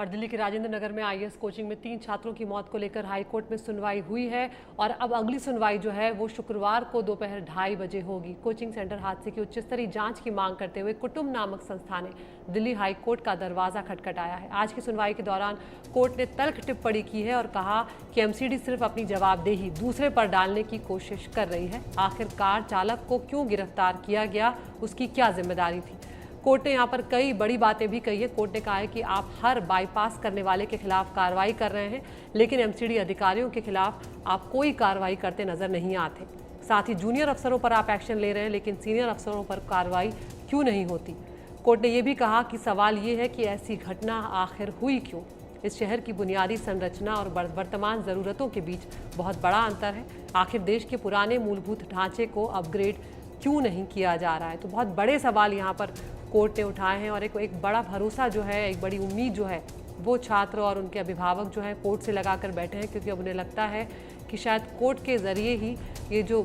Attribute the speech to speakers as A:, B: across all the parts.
A: और दिल्ली के राजेंद्र नगर में आईएएस कोचिंग में 3 छात्रों की मौत को लेकर हाईकोर्ट में सुनवाई हुई है और अब अगली सुनवाई जो है वो शुक्रवार को दोपहर 2:30 बजे होगी। कोचिंग सेंटर हादसे की उच्च स्तरीय जांच की मांग करते हुए कुटुंब नामक संस्था ने दिल्ली हाईकोर्ट का दरवाजा खटखटाया है। आज की सुनवाई के दौरान कोर्ट ने तल्ख टिप्पणी की है और कहा कि एमसीडी सिर्फ अपनी जवाबदेही दूसरे पर डालने की कोशिश कर रही है। आखिर कार चालक को क्यों गिरफ्तार किया गया, उसकी क्या जिम्मेदारी थी। कोर्ट ने यहाँ पर कई बड़ी बातें भी कही है। कोर्ट ने कहा है कि आप हर बाईपास करने वाले के खिलाफ कार्रवाई कर रहे हैं, लेकिन एमसीडी अधिकारियों के खिलाफ आप कोई कार्रवाई करते नजर नहीं आते। साथ ही जूनियर अफसरों पर आप एक्शन ले रहे हैं, लेकिन सीनियर अफसरों पर कार्रवाई क्यों नहीं होती। कोर्ट ने यह भी कहा कि सवाल ये है कि ऐसी घटना आखिर हुई क्यों। इस शहर की बुनियादी संरचना और वर्तमान ज़रूरतों के बीच बहुत बड़ा अंतर है। आखिर देश के पुराने मूलभूत ढांचे को अपग्रेड क्यों नहीं किया जा रहा है। तो बहुत बड़े सवाल यहाँ पर कोर्ट ने उठाए हैं और एक बड़ा भरोसा जो है, एक बड़ी उम्मीद जो है वो छात्र और उनके अभिभावक जो है कोर्ट से लगा कर बैठे हैं, क्योंकि अब उन्हें लगता है कि शायद कोर्ट के ज़रिए ही ये जो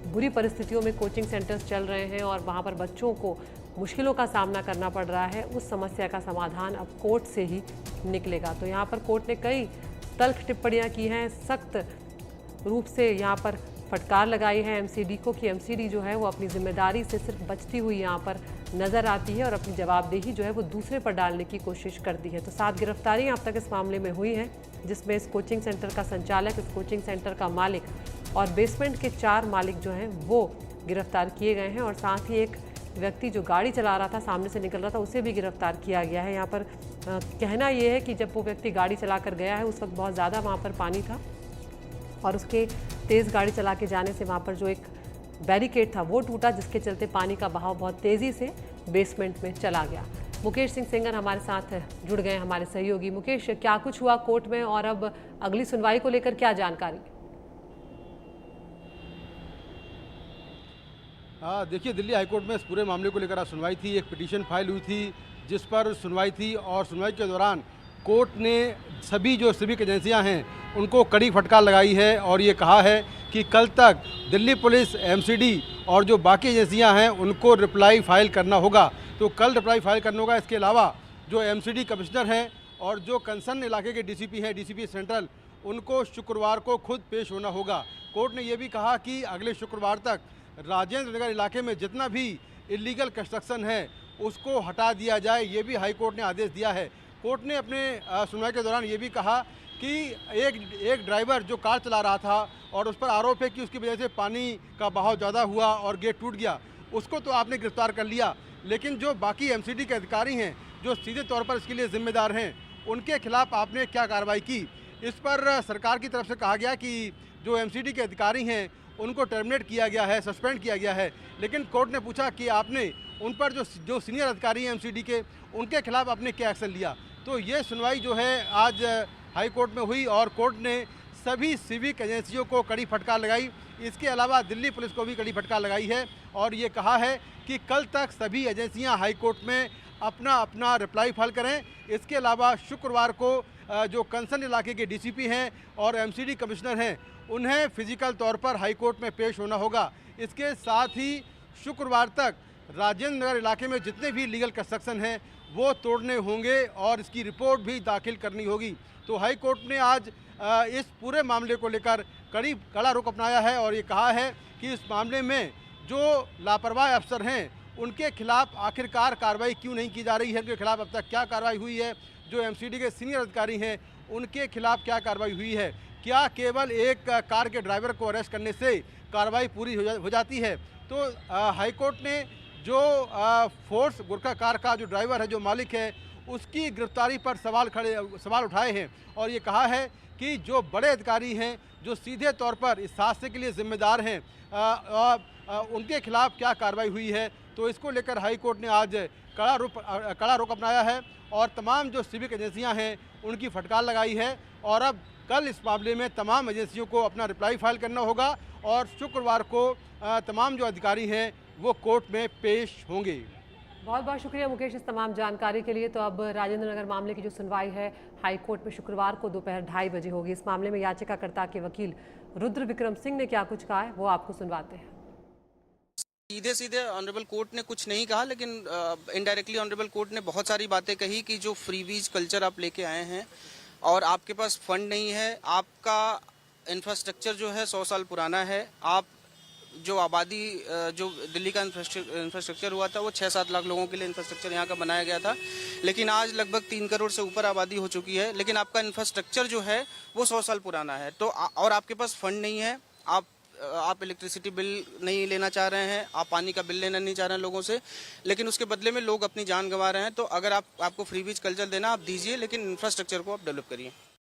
A: बुरी परिस्थितियों में कोचिंग सेंटर्स चल रहे हैं और वहाँ पर बच्चों को मुश्किलों का सामना करना पड़ रहा है, उस समस्या का समाधान अब कोर्ट से ही निकलेगा। तो यहाँ पर कोर्ट ने कई तल्ख टिप्पणियाँ की हैं, सख्त रूप से यहाँ पर फटकार लगाई है एमसीडी को कि एमसीडी जो है वो अपनी जिम्मेदारी से सिर्फ बचती हुई यहाँ पर नज़र आती है और अपनी जवाबदेही जो है वो दूसरे पर डालने की कोशिश करती है। तो 7 गिरफ्तारियाँ अब तक इस मामले में हुई हैं, जिसमें इस कोचिंग सेंटर का संचालक, इस कोचिंग सेंटर का मालिक और बेसमेंट के 4 मालिक जो हैं वो गिरफ्तार किए गए हैं और साथ ही एक व्यक्ति जो गाड़ी चला रहा था, सामने से निकल रहा था, उसे भी गिरफ्तार किया गया है। यहाँ पर कहना ये है कि जब वो व्यक्ति गाड़ी चला कर गया है उस वक्त बहुत ज़्यादा वहाँ पर पानी था और उसके तेज़ गाड़ी चला के जाने से वहाँ पर जो एक बैरिकेड था वो टूटा, जिसके चलते पानी का बहाव बहुत तेज़ी से बेसमेंट में चला गया। मुकेश सिंह सेंगर हमारे साथ जुड़ गए, हमारे सहयोगी। मुकेश, क्या कुछ हुआ कोर्ट में और अब अगली सुनवाई को लेकर क्या जानकारी?
B: देखिए, दिल्ली हाईकोर्ट में इस पूरे मामले को लेकर आज सुनवाई थी। एक पिटीशन फाइल हुई थी जिस पर सुनवाई थी और सुनवाई के दौरान कोर्ट ने सभी जो सिविक एजेंसियां हैं उनको कड़ी फटकार लगाई है और ये कहा है कि कल तक दिल्ली पुलिस, एमसीडी और जो बाकी एजेंसियां हैं उनको रिप्लाई फाइल करना होगा। तो कल रिप्लाई फाइल करना होगा। इसके अलावा जो एमसीडी कमिश्नर हैं और जो कंसर्न इलाके के डीसीपी हैं, डीसीपी सेंट्रल, उनको शुक्रवार को खुद पेश होना होगा। कोर्ट ने यह भी कहा कि अगले शुक्रवार तक राजेंद्र नगर इलाके में जितना भी इलीगल कंस्ट्रक्शन है उसको हटा दिया जाए, ये भी हाईकोर्ट ने आदेश दिया है। कोर्ट ने अपने सुनवाई के दौरान ये भी कहा कि एक ड्राइवर जो कार चला रहा था और उस पर आरोप है कि उसकी वजह से पानी का बहाव ज़्यादा हुआ और गेट टूट गया, उसको तो आपने गिरफ्तार कर लिया, लेकिन जो बाकी एमसीडी के अधिकारी हैं जो सीधे तौर पर इसके लिए जिम्मेदार हैं, उनके खिलाफ आपने क्या कार्रवाई की। इस पर सरकार की तरफ से कहा गया कि जो एमसीडी के अधिकारी हैं उनको टर्मिनेट किया गया है, सस्पेंड किया गया है, लेकिन कोर्ट ने पूछा कि आपने उन पर जो सीनियर अधिकारी हैं एमसीडी के, उनके खिलाफ आपने क्या एक्शन लिया। तो ये सुनवाई जो है आज हाई कोर्ट में हुई और कोर्ट ने सभी सिविक एजेंसियों को कड़ी फटकार लगाई। इसके अलावा दिल्ली पुलिस को भी कड़ी फटकार लगाई है और ये कहा है कि कल तक सभी एजेंसियां हाई कोर्ट में अपना अपना रिप्लाई फाइल करें। इसके अलावा शुक्रवार को जो कंसर्न इलाके के डीसीपी हैं और एमसीडी कमिश्नर हैं उन्हें फिजिकल तौर पर हाई कोर्ट में पेश होना होगा। इसके साथ ही शुक्रवार तक राजेंद्र नगर इलाके में जितने भी लीगल कंस्ट्रक्शन हैं वो तोड़ने होंगे और इसकी रिपोर्ट भी दाखिल करनी होगी। तो हाई कोर्ट ने आज इस पूरे मामले को लेकर कड़ा रुख अपनाया है और ये कहा है कि इस मामले में जो लापरवाह अफसर हैं उनके खिलाफ आखिरकार कार्रवाई क्यों नहीं की जा रही है, उनके खिलाफ अब तक क्या कार्रवाई हुई है, जो एमसीडी के सीनियर अधिकारी हैं उनके खिलाफ क्या कार्रवाई हुई है, क्या केवल एक कार के ड्राइवर को अरेस्ट करने से कार्रवाई पूरी हो जाती है। तो हाईकोर्ट ने जो फोर्स गुरखा कार का जो ड्राइवर है, जो मालिक है, उसकी गिरफ्तारी पर सवाल उठाए हैं और ये कहा है कि जो बड़े अधिकारी हैं जो सीधे तौर पर इस हादसे के लिए जिम्मेदार हैं, उनके खिलाफ क्या कार्रवाई हुई है। तो इसको लेकर हाई कोर्ट ने आज कड़ा रुख अपनाया है और तमाम जो सिविक एजेंसियां हैं उनकी फटकार लगाई है और अब कल इस मामले में तमाम एजेंसियों को अपना रिप्लाई फाइल करना होगा और शुक्रवार को तमाम जो अधिकारी हैं वो कोर्ट में पेश होंगे।
A: बहुत बहुत शुक्रिया मुकेश इस तमाम जानकारी के लिए। तो अब राजेंद्र नगर मामले की जो सुनवाई है हाई कोर्ट में शुक्रवार को दोपहर 2:30 बजे होगी। इस मामले में याचिकाकर्ता के वकील रुद्र विक्रम सिंह ने क्या कुछ कहा है वो आपको सुनवाते हैं।
C: सीधे सीधे ऑनरेबल कोर्ट ने कुछ नहीं कहा, लेकिन इनडायरेक्टली ऑनरेबल कोर्ट ने बहुत सारी बातें कही कि जो फ्रीबीज कल्चर आप लेके आए हैं और आपके पास फंड नहीं है, आपका इंफ्रास्ट्रक्चर जो है 100 साल पुराना है, आप जो आबादी जो दिल्ली का इंफ्रास्ट्रक्चर हुआ था वो 6-7 लाख लोगों के लिए इंफ्रास्ट्रक्चर यहाँ का बनाया गया था, लेकिन आज लगभग 3 करोड़ से ऊपर आबादी हो चुकी है, लेकिन आपका इंफ्रास्ट्रक्चर जो है वो 100 साल पुराना है। तो और आपके पास फंड नहीं है, आप इलेक्ट्रिसिटी बिल नहीं लेना चाह रहे हैं, आप पानी का बिल लेना नहीं चाह रहे हैं लोगों से, लेकिन उसके बदले में लोग अपनी जान गंवा रहे हैं। तो अगर आपको फ्रीबीज कल्चर देना आप दीजिए, लेकिन इंफ्रास्ट्रक्चर को आप डेवलप करिए।